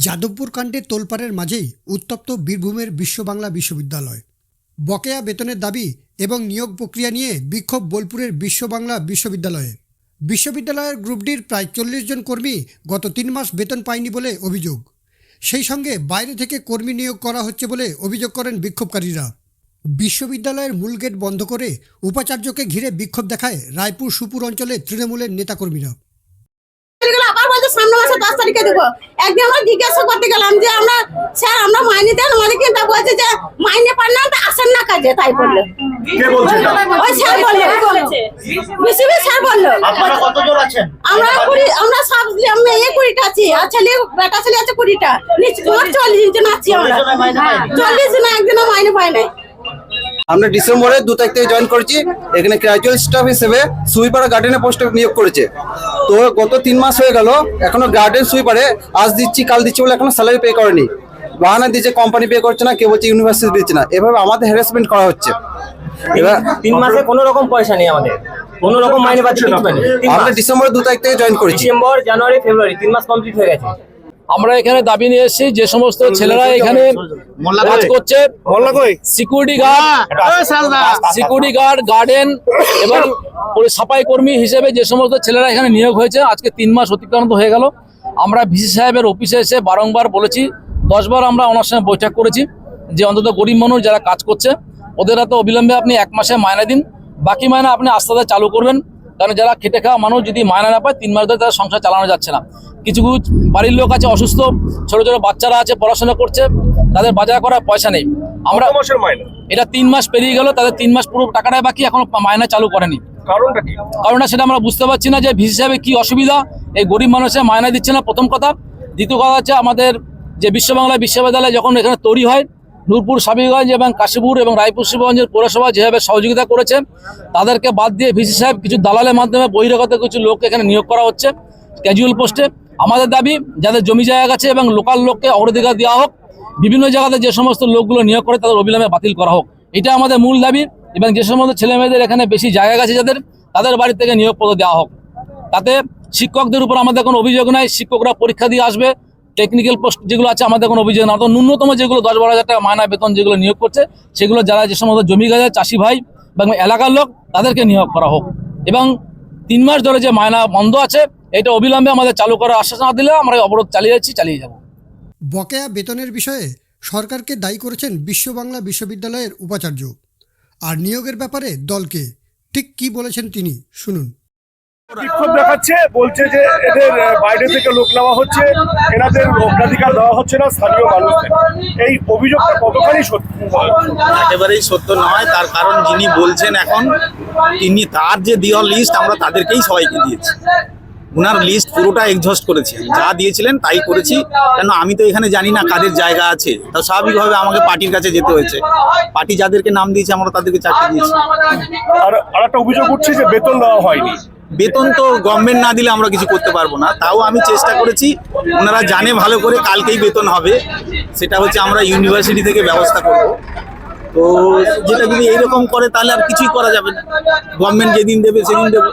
যাদবপুর কাণ্ডে তোলপাড়ের মাঝেই উত্তপ্ত বীরভূমের বিশ্ব বাংলা বিশ্ববিদ্যালয়। বকেয়া বেতনের দাবি এবং নিয়োগ প্রক্রিয়া নিয়ে বিক্ষোভ বোলপুরের বিশ্ব বাংলা বিশ্ববিদ্যালয়ে। বিশ্ববিদ্যালয়ের গ্রুপ ডির প্রায় 40 জন কর্মী গত 3 মাস বেতন পায়নি বলে অভিযোগ। সেই সঙ্গে বাইরে থেকে কর্মী নিয়োগ করা হচ্ছে বলে অভিযোগ করেন বিক্ষোভকারীরা। বিশ্ববিদ্যালয়ের মূল গেট বন্ধ করে উপাচার্যকে ঘিরে বিক্ষোভ দেখায় রায়পুর সুপুর অঞ্চলের তৃণমূলের নেতাকর্মীরা। আবার বলতে সামনে মাসে 10 তারিখে দেবো। একদিন আমরা জিজ্ঞাসা করতে গেলাম যে স্যার আমরা মাইনে দেন, আমাদের কিন্তু বলছে যে মাইনে পান না তো আসেন না কাজে। তাই বললো, কে বলছে? ওই স্যার বললো, বিসিবি স্যার বললো। আপনারা কতজন আছেন? আমরা সব মেয়ে 20টা আছি, আর ছেলে বেটা ছেলে আছে 20টা। নিচে 40 জন আছি আমরা। 40 জন একদিনও মাইনে পায় নাই। আমরা ডিসেম্বরের 2 তারিখ থেকে জয়েন করেছি। এখানে ক্যাজুয়াল স্টাফ হিসেবে সুইপার গার্ডেনের পোস্টে নিয়োগ করেছে। তো গত 3 মাস হয়ে গেল, এখনো গার্ডেন সুইপারে আজ দিচ্ছি কাল দিচ্ছি বলে এখনো স্যালারি পে করেনি। বাহানা দিচ্ছে কোম্পানি পে করছে না, কেউ বলছে ইউনিভার্সিটি দিচ্ছে না। এভাবে আমাদের হ্যারাসমেন্ট করা হচ্ছে। এবার 3 মাসে কোনো রকম পয়সা নেই, আমাদের কোনো রকম মাইনে পাচ্ছি না। আমরা ডিসেম্বরের 2 তারিখ থেকে জয়েন করেছি। ডিসেম্বর, জানুয়ারি, ফেব্রুয়ারি 3 মাস কমপ্লিট হয়ে গেছে। আমরা এখানে দাবি নিয়ে এসেছি, যে সমস্ত ছেলেরা এখানে কাজ করছে, সিকিউরিটি গার্ড, গার্ডেন এবং সাফাই কর্মী হিসেবে যে সমস্ত ছেলেরা এখানে নিয়োগ হয়েছে, আজকে 3 মাস অতিক্রান্ত হয়ে গেল। আমরা ভিসি সাহেবের অফিসে এসে বারংবার বলেছি, 10 বার আমরা ওনার সঙ্গে বৈঠক করেছি যে অন্তত গরিব মানুষ যারা কাজ করছে ওদের হাতে অবিলম্বে আপনি 1 মাসে মাইনে দিন, বাকি মাইনে আপনি আস্তে আস্তে চালু করবেন। কারণ যারা খেটে খাওয়া মানুষ যদি মাইনে না পায় 3 মাস ধরে তারা সংসার চালানো যাচ্ছে না। কিছু বাড়ির লোক আছে অসুস্থ, ছোট ছোট বাচ্চারা আছে পড়াশোনা করছে, তাদের বাজার করার পয়সা নেই। আমরা এটা 3 মাস পেরিয়ে গেল, তাদের 3 মাস পুরো টাকাটাই বাকি, এখনো মাইনে চালু করেনি। কারণটা সেটা আমরা বুঝতে পারছি না যে ভিসি সাহেবের কি অসুবিধা, এই গরিব মানুষের মাইনে দিচ্ছে না, প্রথম কথা। দ্বিতীয় কথা হচ্ছে আমাদের যে বিশ্ব বাংলা বিশ্ববিদ্যালয় যখন এখানে তৈরি হয়, নূরপুর, সাবিগঞ্জ এবং কাশীপুর এবং রায়পুর শিবগঞ্জের পৌরসভা যেভাবে সহযোগিতা করেছে, তাদেরকে বাদ দিয়ে ভিসি সাহেব কিছু দালালের মাধ্যমে বহিরাগত কিছু লোককে এখানে নিয়োগ করা হচ্ছে ক্যাজুয়াল পোস্টে। আমাদের দাবি যাদের জমি জায়গা আছে এবং লোকাল লোককে অগ্রাধিকার দেওয়া হোক, বিভিন্ন জায়গাতে যে সমস্ত লোকগুলো নিয়োগ করে তাদের অবিলম্বে বাতিল করা হোক, এটা আমাদের মূল দাবি। এবং যে সমস্ত ছেলে মেয়েদের এখানে বেশি জায়গা আছে যাদের, তাদের বাড়ি থেকে নিয়োগপত্র দেওয়া হোক। তাতে শিক্ষকদের উপর আমাদের কোনো অভিযোগ নাই, শিক্ষকরা পরীক্ষা দিয়ে আসবে। টেকনিক্যাল পোস্ট যেগুলো আছে আমাদের কোনো অভিযোগ না। তো ন্যূনতম যেগুলো 10-12 হাজার টাকা মায়না বেতন যেগুলো নিয়োগ করছে, সেগুলো যারা যে সমস্ত জমি গাছে চাষি ভাই এবং এলাকার লোক, তাদেরকে নিয়োগ করা হোক। এবং 3 মাস ধরে যে মায়না বন্ধ আছে, এটা অবিলম্বে আমাদের চালু করার আশ্বাস না দিলে আমরা অবরোধ চালিয়ে যাব। বকেয়া বেতনের বিষয়ে সরকারকে দায়ী করেছেন বিশ্ব বাংলা বিশ্ববিদ্যালয়ের উপাচার্য। আর নিয়োগের ব্যাপারে দলকে ঠিক কি বলেছেন তিনি শুনুন। বিক্ষোভ দেখাচ্ছে, বলছে যে এদের বাইরে থেকে লোক নেওয়া হচ্ছে, এনাদের অগ্রাধিকার দেওয়া হচ্ছে না স্থানীয় মানুষদের। এই অভিযোগটা কতখানি সত্যি? একেবারেই সত্য নয়। তার কারণ যিনি বলছেন এখন, তিনি তার যে দেওয়া লিস্ট আমরা তাদেরকেই সবাইকে দিয়েছি। ওনার লিস্ট পুরোটা এক্সহস্ট করেছি, যা দিয়েছিলেন তাই করেছি। কেন আমি তো এখানে জানি না কাদের জায়গা আছে, তা স্বাভাবিকভাবে আমাকে পার্টির কাছে যেতে হয়েছে। পার্টি যাদেরকে নাম দিয়েছে আমরা তাদেরকে চাকরি দিয়েছি। আর একটা অভিযোগ উঠছে যে বেতন দেওয়া হয়নি। বেতন তো গভর্নমেন্ট না দিলে আমরা কিছু করতে পারবো না। তাও আমি চেষ্টা করেছি, ওনারা জানে ভালো করে কালকেই বেতন হবে। সেটা হচ্ছে আমরা ইউনিভার্সিটি থেকে ব্যবস্থা করব। তো যেটা যদি এইরকম করে তাহলে আর কিছুই করা যাবে না। গভর্নমেন্ট যেদিন দেবে সেদিন দেবে।